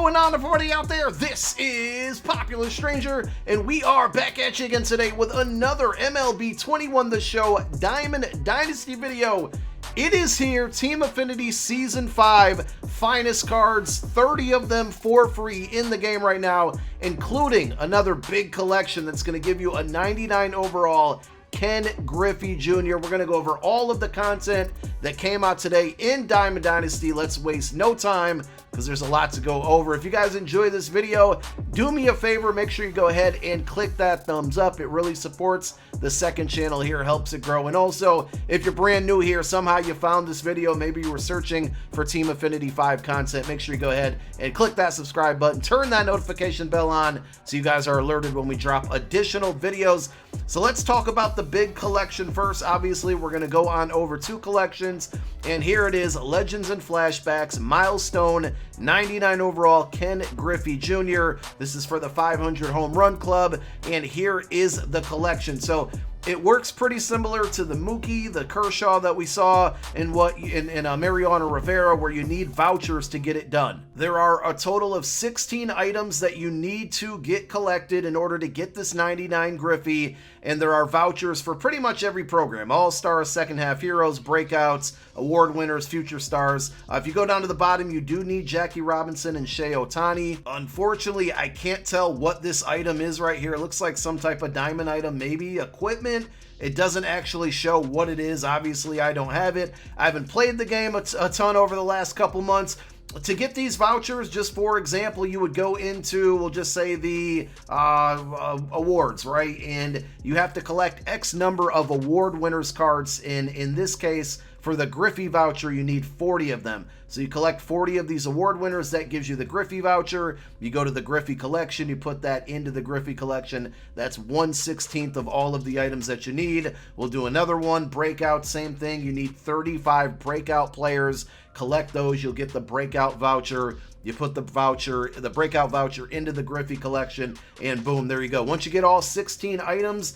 going on, everybody out there? This is Popular Stranger, and we are back at you again today with another MLB 21 The Show Diamond Dynasty video. It is here, Team Affinity Season 5, finest cards, 30 of them for free in the game right now, including another big collection that's going to give you a 99 overall Ken Griffey Jr. We're going to go over all of the content that came out today in Diamond Dynasty. Let's waste no time because there's a lot to go over. If you guys enjoy this video, do me a favor, make sure you go ahead and click that thumbs up. It really supports the second channel here, helps it grow. And also, if you're brand new here, somehow you found this video, maybe you were searching for Team Affinity 5 content, make sure you go ahead and click that subscribe button, turn that notification bell on so you guys are alerted when we drop additional videos. So let's talk about the big collection first. Obviously, we're going to go on over two collections, and here it is, Legends and Flashbacks Milestone 99 overall Ken Griffey Jr. This is for the 500 home run club, and here is the collection. So it works pretty similar to the Mookie, the Kershaw that we saw in Mariano Rivera, where you need vouchers to get it done. There are a total of 16 items that you need to get collected in order to get this 99 Griffey, and there are vouchers for pretty much every program: All-Stars, Second Half Heroes, Breakouts, Award Winners, Future Stars. If you go down to the bottom, you do need Jackie Robinson and Shohei Ohtani. Unfortunately, I can't tell what this item is right here. It looks like some type of diamond item, maybe equipment. It doesn't actually show what it is. Obviously, I don't have it. I haven't played the game a ton over the last couple months. To get these vouchers, just for example, you would go into, we'll just say the awards, right? And you have to collect X number of award winners cards. In this case, for the Griffey voucher, you need 40 of them. So you collect 40 of these award winners, that gives you the Griffey voucher. You go to the Griffey Collection, you put that into the Griffey Collection. That's 1/16 of all of the items that you need. We'll do another one, Breakout, same thing. You need 35 breakout players. Collect those, you'll get the breakout voucher. You put the breakout voucher into the Griffey Collection, and boom, there you go. Once you get all 16 items,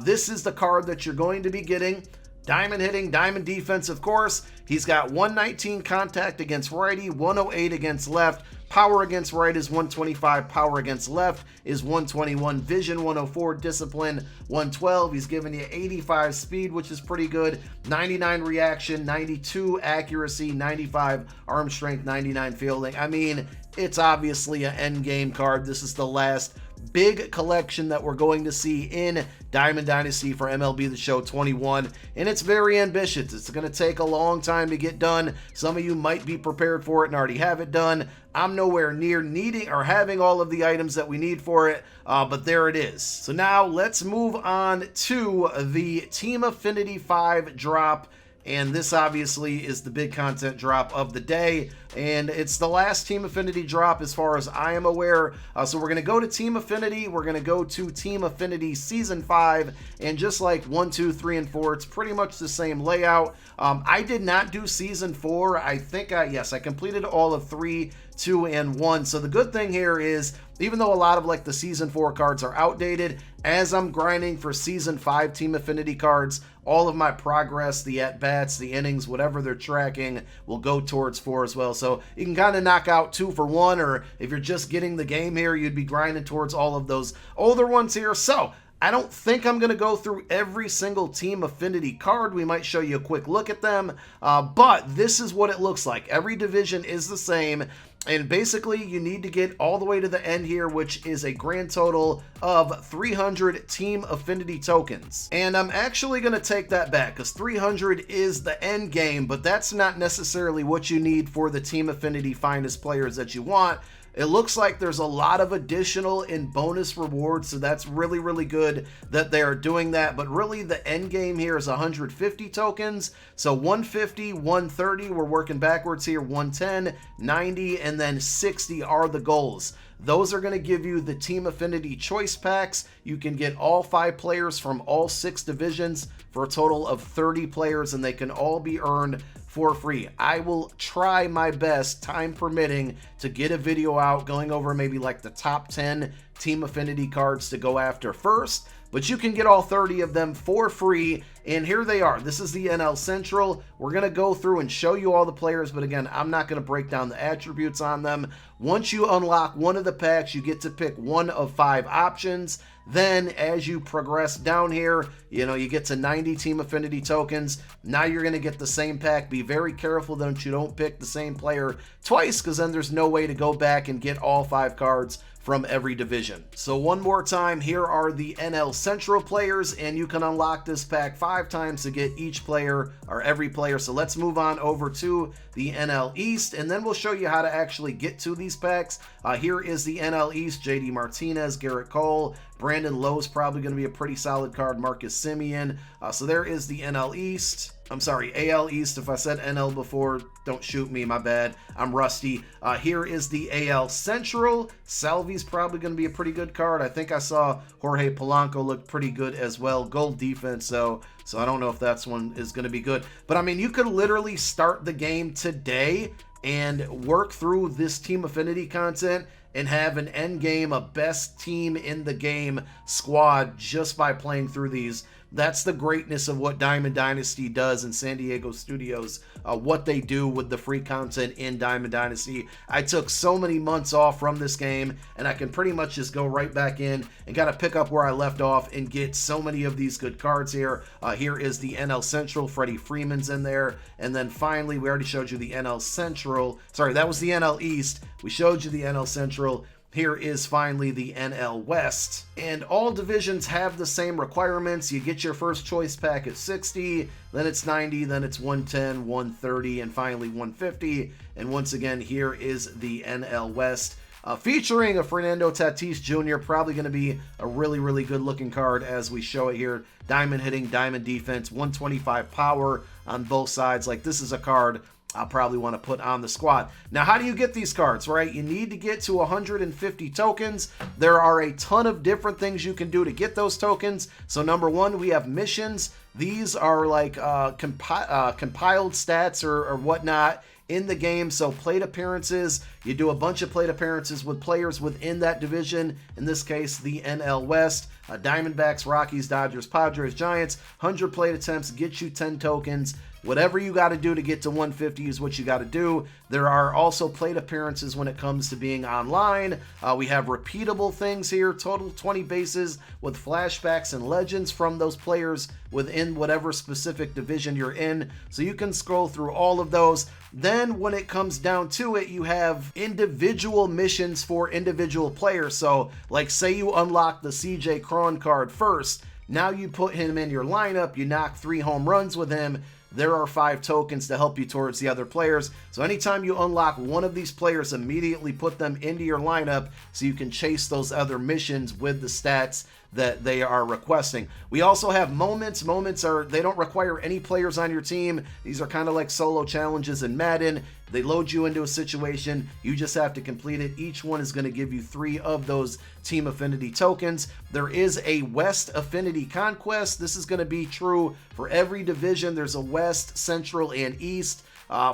this is the card that you're going to be getting. Diamond hitting, diamond defense, of course. He's got 119 contact against righty, 108 against left. Power against right is 125. Power against left is 121. Vision 104. Discipline 112. He's giving you 85 speed, which is pretty good. 99 reaction, 92 accuracy, 95 arm strength, 99 fielding. I mean, it's obviously an end game card. This is the last big collection that we're going to see in Diamond Dynasty for MLB The Show 21, and it's very ambitious. It's going to take a long time to get done. Some of you might be prepared for it and already have it done. I'm nowhere near needing or having all of the items that we need for it, but there it is. So now let's move on to the Team Affinity 5 drop. And this obviously is the big content drop of the day, and it's the last Team Affinity drop as far as I am aware. So we're going to go to Team Affinity, we're going to go to Team Affinity Season 5, and just like 1, 2, 3, and 4, it's pretty much the same layout. I did not do Season 4. I think yes, I completed all of 3, 2, and 1. So the good thing here is, even though a lot of like the Season 4 cards are outdated, as I'm grinding for Season 5 Team Affinity cards, all of my progress, the at-bats, the innings, whatever they're tracking, will go towards 4 as well. So you can kind of knock out 2 for 1, or if you're just getting the game here, you'd be grinding towards all of those older ones here. So I don't think I'm going to go through every single Team Affinity card. We might show you a quick look at them, but this is what it looks like. Every division is the same, and basically you need to get all the way to the end here, which is a grand total of 300 Team Affinity tokens. And I'm actually going to take that back, because 300 is the end game, but that's not necessarily what you need for the Team Affinity finest players that you want. It looks like there's a lot of additional and bonus rewards, so that's really, really good that they are doing that. But really, the end game here is 150 tokens. So 150, 130, we're working backwards here, 110, 90, and then 60 are the goals. Those are going to give you the Team Affinity choice packs. You can get all 5 players from all 6 divisions for a total of 30 players, and they can all be earned for free. I will try my best, time permitting, to get a video out going over maybe like the top 10 Team Affinity cards to go after first. but you can get all 30 of them for free. And here they are. This is the NL Central. We're going to go through and show you all the players, but again, I'm not going to break down the attributes on them. Once you unlock one of the packs, you get to pick one of 5 options. Then as you progress down here, you get to 90 Team Affinity tokens. Now you're going to get the same pack. Be very careful that you don't pick the same player twice, because then there's no way to go back and get all 5 cards from every division. So one more time, here are the NL Central players, and you can unlock this pack 5 times to get each player or every player. So let's move on over to the NL East, and then we'll show you how to actually get to these packs. Here is the NL East: JD Martinez, Garrett Cole, Brandon Lowe's probably going to be a pretty solid card, Marcus Semien. So there is the NL East. I'm sorry, AL East. If I said NL before, don't shoot me, my bad. I'm rusty. Here is the AL Central. Salvi's probably going to be a pretty good card. I think I saw Jorge Polanco look pretty good as well. Gold defense, so I don't know if that's one is going to be good. But I mean, you could literally start the game today and work through this Team Affinity content and have an end game, a best team in the game squad just by playing through these. That's the greatness of what Diamond Dynasty does in San Diego Studios, what they do with the free content in Diamond Dynasty. I took so many months off from this game, and I can pretty much just go right back in and kind of pick up where I left off and get so many of these good cards here. Here is the NL Central. Freddie Freeman's in there. And then finally, we already showed you the NL Central. Sorry, that was the NL East. We showed you the NL Central. Here is finally the NL West, and all divisions have the same requirements. You get your first choice pack at 60, then it's 90, then it's 110, 130, and finally 150. And once again, here is the NL West, featuring a Fernando Tatis Jr. Probably going to be a really, really good looking card as we show it here. Diamond hitting, diamond defense, 125 power on both sides. Like, this is a card I'll probably want to put on the squad. Now, how do you get these cards, right? You need to get to 150 tokens. There are a ton of different things you can do to get those tokens. So number one, we have missions. These are like compiled stats or whatnot in the game. So plate appearances, you do a bunch of plate appearances with players within that division. In this case, the NL West. Diamondbacks, Rockies, Dodgers, Padres, Giants. 100 plate attempts get you 10 tokens. Whatever you got to do to get to 150 is what you got to do. There are also plate appearances when it comes to being online. We have repeatable things here, total 20 bases with flashbacks and legends from those players within whatever specific division you're in. So you can scroll through all of those. Then when it comes down to it, you have individual missions for individual players. So like, say you unlock the CJ Cron card first. Now you put him in your lineup, you knock 3 home runs with him. There are 5 tokens to help you towards the other players. So anytime you unlock one of these players, immediately put them into your lineup so you can chase those other missions with the stats that they are requesting. We also have moments. Moments they don't require any players on your team. These are kind of like solo challenges in Madden. They load you into a situation. You just have to complete it. Each one is going to give you 3 of those Team Affinity tokens. There is a West Affinity Conquest. This is going to be true for every division. There's a West, Central, and East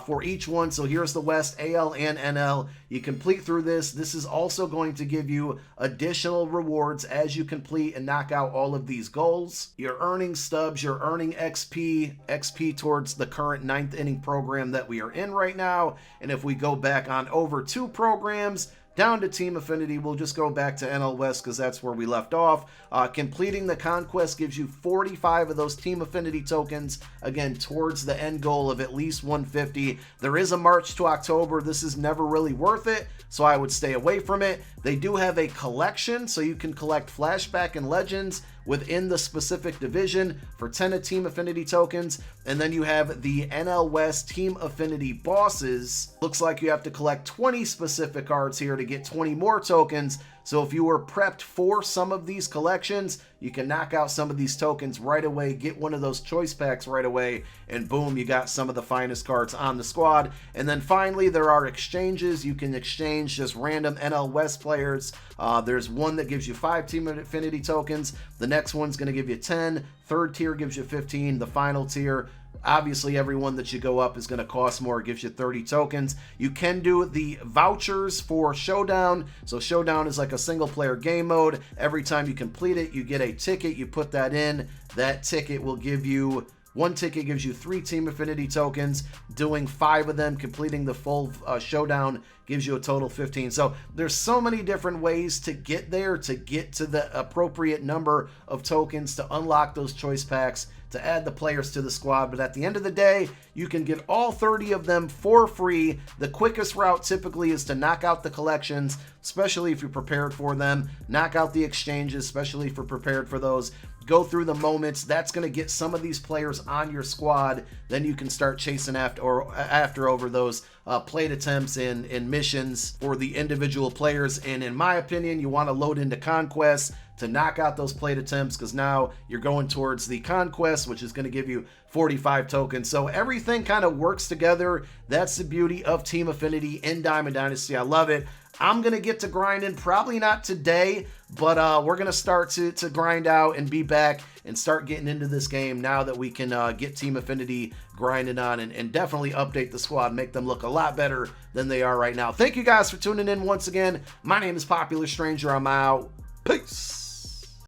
for each one. So here's the West, AL, and NL. You complete through this. This is also going to give you additional rewards as you complete and knock out all of these goals. You're earning stubs, you're earning XP towards the current 9th inning program that we are in right now. And if we go back on over 2 programs, down to Team Affinity, we'll just go back to NL West because that's where we left off. Completing the conquest gives you 45 of those Team Affinity tokens, again, towards the end goal of at least 150. There is a March to October. This is never really worth it, so I would stay away from it. They do have a collection, so you can collect Flashback and Legends within the specific division for 10 of Team Affinity tokens. And then you have the NL West Team Affinity Bosses. Looks like you have to collect 20 specific cards here to get 20 more tokens. So if you were prepped for some of these collections, you can knock out some of these tokens right away, get one of those choice packs right away, and boom, you got some of the finest cards on the squad. And then finally, there are exchanges. You can exchange just random NL West players. There's one that gives you 5 Team Affinity tokens. The next one's going to give you 10. Third tier gives you 15. The final tier Obviously, every one that you go up is going to cost more. It gives you 30 tokens. You can do the vouchers for Showdown. So Showdown is like a single player game mode. Every time you complete it, you get a ticket. You put that in. That ticket will give you... One ticket gives you 3 Team Affinity tokens. Doing 5 of them, completing the full Showdown, gives you a total 15. So there's so many different ways to get there, to get to the appropriate number of tokens, to unlock those choice packs, to add the players to the squad. But at the end of the day, you can get all 30 of them for free. The quickest route typically is to knock out the collections, especially if you're prepared for them. Knock out the exchanges, especially if you're prepared for those. Go through the moments. That's going to get some of these players on your squad. Then you can start chasing after over those plate attempts and missions for the individual players. And in my opinion, you want to load into Conquest to knock out those plate attempts, because now you're going towards the Conquest, which is going to give you 45 tokens. So everything kind of works together. That's the beauty of Team Affinity in Diamond Dynasty. I love it. I'm going to get to grinding, probably not today, but we're going to start to grind out and be back and start getting into this game now that we can get Team Affinity grinding on and definitely update the squad, make them look a lot better than they are right now. Thank you guys for tuning in once again. My name is Popular Stranger. I'm out. Peace.